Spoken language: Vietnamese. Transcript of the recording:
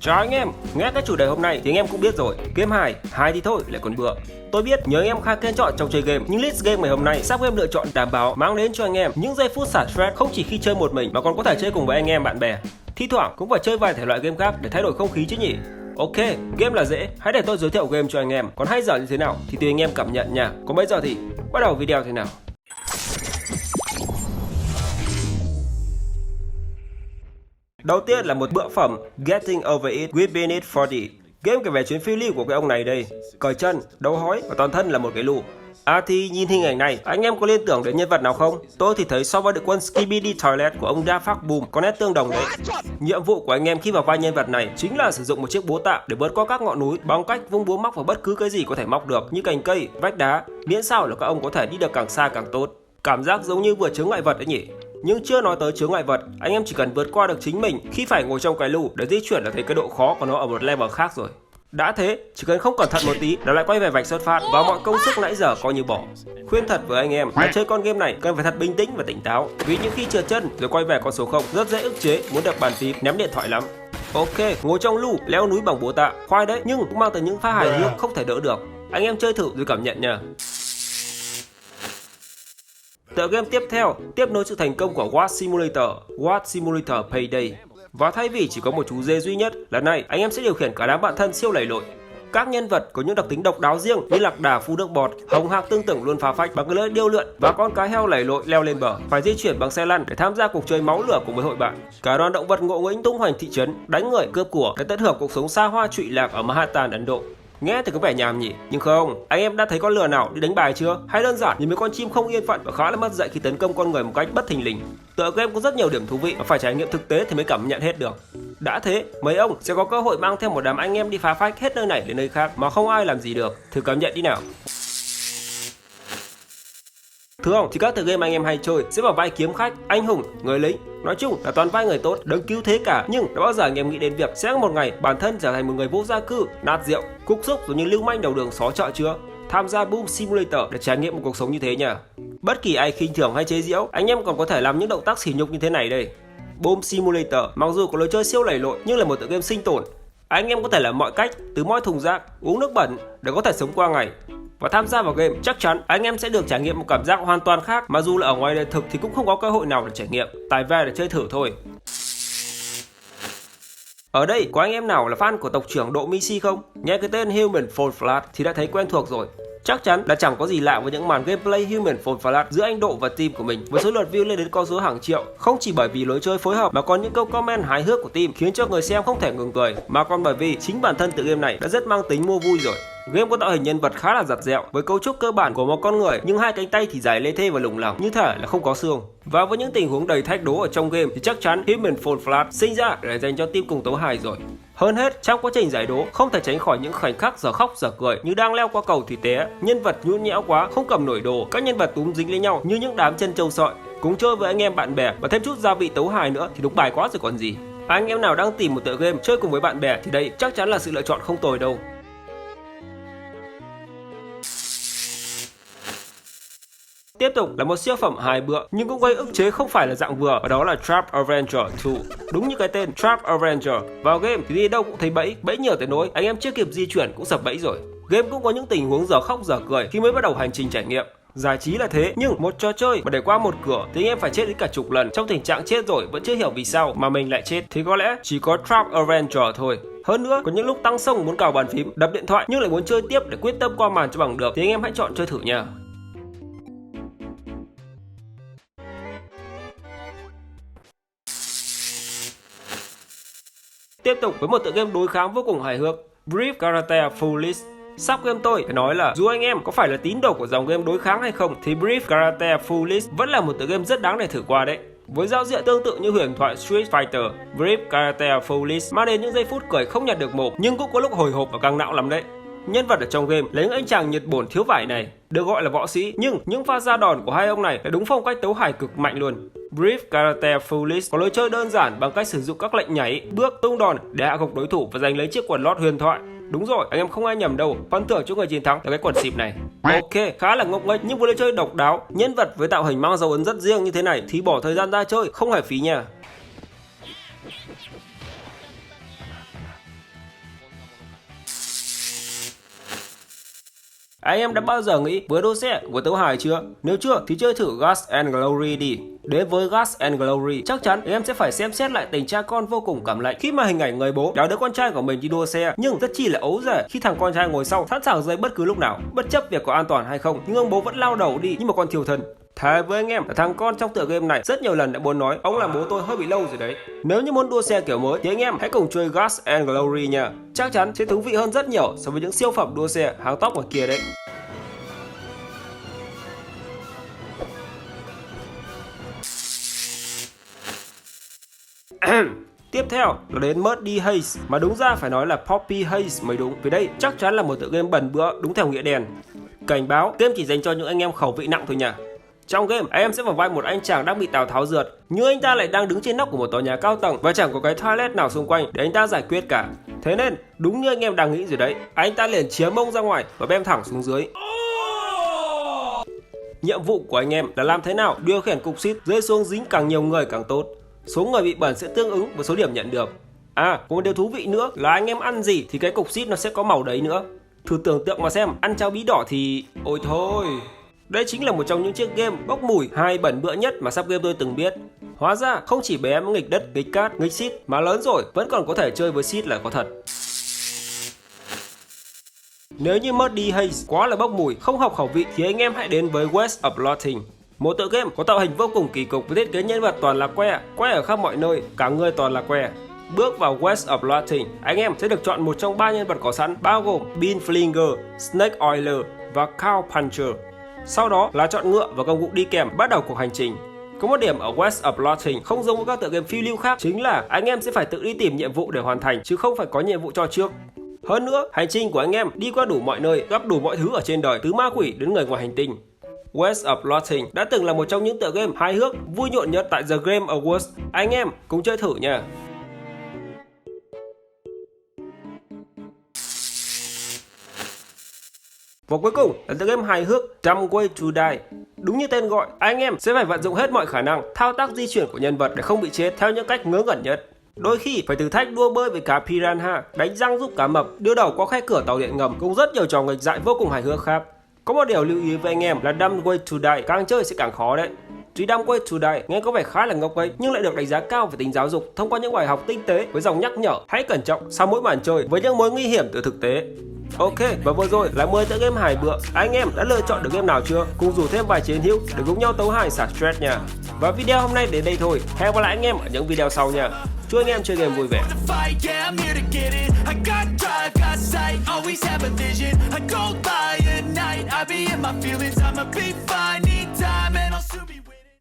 Chào anh em, nghe cái chủ đề hôm nay thì anh em cũng biết rồi, game hài thì thôi lại còn bựa. Tôi biết nhớ anh em khá kén chọn trong chơi game, nhưng list game ngày hôm nay Sắp Game lựa chọn đảm bảo mang đến cho anh em những giây phút xả stress không chỉ khi chơi một mình mà còn có thể chơi cùng với anh em bạn bè. Thi thoảng cũng phải chơi vài thể loại game khác để thay đổi không khí chứ nhỉ. Ok, game là dễ, hãy để tôi giới thiệu game cho anh em, còn hay dở như thế nào thì tùy anh em cảm nhận nha. Còn bây giờ thì bắt đầu video thế nào. Đầu tiên là một bữa phẩm Getting Over It with Bennett Foddy. Game kể về chuyến phiêu lưu của cái ông này đây. Cởi chân, đầu hói và toàn thân là một cái lù. Thì nhìn hình ảnh này, anh em có liên tưởng đến nhân vật nào không? Tôi thì thấy so với đội quân Skibidi Toilet của ông Da Fuck Boom có nét tương đồng đấy. Nhiệm vụ của anh em khi vào vai nhân vật này chính là sử dụng một chiếc búa tạ để vượt qua các ngọn núi bằng cách vung búa móc vào bất cứ cái gì có thể móc được như cành cây, vách đá, miễn sao là các ông có thể đi được càng xa càng tốt. Cảm giác giống như vừa chướng ngại vật đấy nhỉ. Nhưng chưa nói tới chướng ngại vật, anh em chỉ cần vượt qua được chính mình khi phải ngồi trong cái lù để di chuyển là thấy cái độ khó của nó ở một level khác rồi. Đã thế, chỉ cần không cẩn thận một tí là lại quay về vạch xuất phát và mọi công sức nãy giờ coi như bỏ. Khuyên thật với anh em là chơi con game này cần phải thật bình tĩnh và tỉnh táo, vì những khi trượt chân rồi quay về con số 0 rất dễ ức chế, muốn đập bàn phím, ném điện thoại lắm. Ok, ngồi trong lù, leo núi bằng búa tạ, khoai đấy, nhưng cũng mang tới những pha hài hước không thể đỡ được. Anh em chơi thử rồi cảm nhận nha. Tựa game tiếp theo tiếp nối sự thành công của Walk Simulator Payday. Và thay vì chỉ có một chú dê duy nhất, lần này anh em sẽ điều khiển cả đám bạn thân siêu lầy lội. Các nhân vật có những đặc tính độc đáo riêng như lạc đà phun nước bọt, hồng hạc tương tưởng luôn phá phách bằng cái lưỡi điêu lượn và con cá heo lầy lội leo lên bờ, phải di chuyển bằng xe lăn để tham gia cuộc chơi máu lửa cùng với hội bạn. Cả đoàn động vật ngộ nghĩnh tung hoành thị trấn, đánh người cướp của để tận hưởng cuộc sống xa hoa trụy lạc ở Manhattan, Ấn Độ. Nghe thì có vẻ nhàm nhỉ, nhưng không, anh em đã thấy con lừa nào đi đánh bài chưa? Hay đơn giản như mấy con chim không yên phận và khá là mất dạy khi tấn công con người một cách bất thình lình. Tựa game có rất nhiều điểm thú vị và phải trải nghiệm thực tế thì mới cảm nhận hết được. Đã thế, mấy ông sẽ có cơ hội mang theo một đám anh em đi phá phách hết nơi này đến nơi khác mà không ai làm gì được. Thử cảm nhận đi nào. Thường thì các tựa game anh em hay chơi sẽ vào vai kiếm khách, anh hùng, người lính. Nói chung là toàn vai người tốt, đấng cứu thế cả. Nhưng đã bao giờ anh em nghĩ đến việc sẽ một ngày bản thân trở thành một người vô gia cư, nát rượu, cục xúc rồi như lưu manh đầu đường xó chợ chưa? Tham gia Boom Simulator để trải nghiệm một cuộc sống như thế nhỉ? Bất kỳ ai khinh thường hay chế giễu, anh em còn có thể làm những động tác sỉ nhục như thế này đây. Boom Simulator mặc dù có lối chơi siêu lầy lội nhưng là một tựa game sinh tồn. Anh em có thể làm mọi cách từ moi thùng rác, uống nước bẩn để có thể sống qua ngày. Và tham gia vào game chắc chắn anh em sẽ được trải nghiệm một cảm giác hoàn toàn khác mà dù là ở ngoài đời thực thì cũng không có cơ hội nào để trải nghiệm, tải về để chơi thử thôi. Ở đây có anh em nào là fan của tộc trưởng Độ Misi không? Nghe cái tên Human Fall Flat thì đã thấy quen thuộc rồi. Chắc chắn là chẳng có gì lạ với những màn gameplay Human Fall Flat giữa anh Độ và team của mình với số lượt view lên đến con số hàng triệu. Không chỉ bởi vì lối chơi phối hợp mà còn những câu comment hài hước của team khiến cho người xem không thể ngừng cười, mà còn bởi vì chính bản thân tựa game này đã rất mang tính mua vui rồi. Game có tạo hình nhân vật khá là giặt dẹo với cấu trúc cơ bản của một con người, nhưng hai cánh tay thì dài lê thê và lủng lẳng như thể là không có xương. Và với những tình huống đầy thách đố ở trong game thì chắc chắn Human Fall Flat sinh ra để dành cho team cùng tấu hài rồi. Hơn hết, trong quá trình giải đố không thể tránh khỏi những khoảnh khắc dở khóc dở cười như đang leo qua cầu thì té, nhân vật nhũn nhẽo quá không cầm nổi đồ, các nhân vật túm dính lên nhau như những đám chân trâu sợi. Cùng chơi với anh em bạn bè và thêm chút gia vị tấu hài nữa thì đúng bài quá rồi còn gì. Anh em nào đang tìm một tựa game chơi cùng với bạn bè thì đây chắc chắn là sự lựa chọn không tồi đâu. Tiếp tục là một siêu phẩm hài bựa nhưng cũng gây ức chế không phải là dạng vừa, và đó là Trap Avenger 2. Đúng như cái tên Trap Avenger, vào game thì đi đâu cũng thấy bẫy nhiều tới nỗi anh em chưa kịp di chuyển cũng sập bẫy rồi. Game cũng có những tình huống dở khóc dở cười khi mới bắt đầu hành trình trải nghiệm. Giải trí là thế, nhưng một trò chơi mà để qua một cửa thì anh em phải chết đến cả chục lần trong tình trạng chết rồi vẫn chưa hiểu vì sao mà mình lại chết thì có lẽ chỉ có Trap Avenger thôi. Hơn nữa, có những lúc tăng sông muốn cào bàn phím, đập điện thoại nhưng lại muốn chơi tiếp để quyết tâm qua màn cho bằng được thì anh em hãy chọn chơi thử nha. Tiếp tục với một tựa game đối kháng vô cùng hài hước, Brief Karate Foolish. Sắp game tôi phải nói là dù anh em có phải là tín đồ của dòng game đối kháng hay không thì Brief Karate Foolish vẫn là một tựa game rất đáng để thử qua đấy. Với giao diện tương tự như huyền thoại Street Fighter, Brief Karate Foolish mang đến những giây phút cười không nhặt được mồm nhưng cũng có lúc hồi hộp và căng não lắm đấy. Nhân vật ở trong game là những anh chàng Nhật Bổn thiếu vải này, được gọi là võ sĩ, nhưng những pha ra đòn của hai ông này là đúng phong cách tấu hài cực mạnh luôn. Brief Karate Foolish có lối chơi đơn giản bằng cách sử dụng các lệnh nhảy, bước, tung đòn để hạ gục đối thủ và giành lấy chiếc quần lót huyền thoại. Đúng rồi, anh em không ai nhầm đâu, phần thưởng cho người chiến thắng là cái quần xịp này. Ok, khá là ngốc nghếch nhưng với lối chơi độc đáo, nhân vật với tạo hình mang dấu ấn rất riêng như thế này thì bỏ thời gian ra chơi không hề phí nha. Anh em đã bao giờ nghĩ với đua xe của Tấu Hải chưa? Nếu chưa thì chơi thử Gas and Glory đi. Đến với Gas and Glory, chắc chắn em sẽ phải xem xét lại tình cha con vô cùng cảm lạnh khi mà hình ảnh người bố đào đứa con trai của mình đi đua xe, nhưng rất chi là ấu dề khi thằng con trai ngồi sau sẵn sàng rơi bất cứ lúc nào, bất chấp việc có an toàn hay không, nhưng ông bố vẫn lao đầu đi như một con thiêu thân. Thề với anh em là thằng con trong tựa game này rất nhiều lần đã muốn nói ông làm bố tôi hơi bị lâu rồi đấy. Nếu như muốn đua xe kiểu mới thì anh em hãy cùng chơi Gas and Glory nha. Chắc chắn sẽ thú vị hơn rất nhiều so với những siêu phẩm đua xe hàng top ngoài kia đấy. Tiếp theo là đến Muddy Haze, mà đúng ra phải nói là Poppy Haze mới đúng, vì đây chắc chắn là một tựa game bẩn bựa đúng theo nghĩa đen. Cảnh báo, game chỉ dành cho những anh em khẩu vị nặng thôi nha. Trong game, anh em sẽ vào vai một anh chàng đang bị Tào Tháo rượt, nhưng anh ta lại đang đứng trên nóc của một tòa nhà cao tầng và chẳng có cái toilet nào xung quanh để anh ta giải quyết cả. Thế nên, đúng như anh em đang nghĩ rồi đấy, anh ta liền chĩa mông ra ngoài và bem thẳng xuống dưới. Nhiệm vụ của anh em là làm thế nào điều khiển cục xít rơi xuống dính càng nhiều người càng tốt. Số người bị bẩn sẽ tương ứng với số điểm nhận được. À, có một điều thú vị nữa là anh em ăn gì thì cái cục xít nó sẽ có màu đấy nữa. Thử tưởng tượng mà xem, ăn cháo bí đỏ thì... ôi thôi. Đây chính là một trong những chiếc game bốc mùi hay bẩn bựa nhất mà sắp game tôi từng biết. Hóa ra không chỉ bé mới nghịch đất, nghịch cát, nghịch xít mà lớn rồi vẫn còn có thể chơi với xít là có thật. Nếu như Muddy Haze quá là bốc mùi, không hợp khẩu vị thì anh em hãy đến với West of Lotting. Một tựa game có tạo hình vô cùng kỳ cục với thiết kế nhân vật toàn là que ở khắp mọi nơi, cả người toàn là que. Bước vào West of Lotting, anh em sẽ được chọn một trong 3 nhân vật có sẵn bao gồm Bean Flinger, Snake Oiler và Cow Puncher. Sau đó là chọn ngựa và công cụ đi kèm bắt đầu cuộc hành trình. Có một điểm ở West of Lotting không giống với các tựa game phiêu lưu khác chính là anh em sẽ phải tự đi tìm nhiệm vụ để hoàn thành chứ không phải có nhiệm vụ cho trước. Hơn nữa, hành trình của anh em đi qua đủ mọi nơi, gặp đủ mọi thứ ở trên đời, từ ma quỷ đến người ngoài hành tinh. West of Lotting đã từng là một trong những tựa game hài hước, vui nhộn nhất tại The Game Awards. Anh em cùng chơi thử nha. Và cuối cùng là tựa game hài hước Dumb Way to Die. Đúng như tên gọi, anh em sẽ phải vận dụng hết mọi khả năng, thao tác di chuyển của nhân vật để không bị chết theo những cách ngớ ngẩn nhất. Đôi khi phải thử thách đua bơi với cá piranha, đánh răng giúp cá mập, đưa đầu qua khe cửa tàu điện ngầm, cùng rất nhiều trò nghịch dại vô cùng hài hước khác. Có một điều lưu ý với anh em là Dumb Way to Die càng chơi sẽ càng khó đấy. Tuy Dumb Way to Die nghe có vẻ khá là ngốc nghếch nhưng lại được đánh giá cao về tính giáo dục thông qua những bài học tinh tế với dòng nhắc nhở hãy cẩn trọng sau mỗi màn chơi với những mối nguy hiểm từ thực tế. Ok, và vừa rồi là 10 tựa game hài bựa. Anh em đã lựa chọn được game nào chưa? Cùng rủ thêm vài chiến hữu để cùng nhau tấu hài xả stress nha. Và video hôm nay đến đây thôi. Hẹn gặp lại anh em ở những video sau nha. Chúc anh em chơi game vui vẻ. I be in my feelings, I'ma be fine.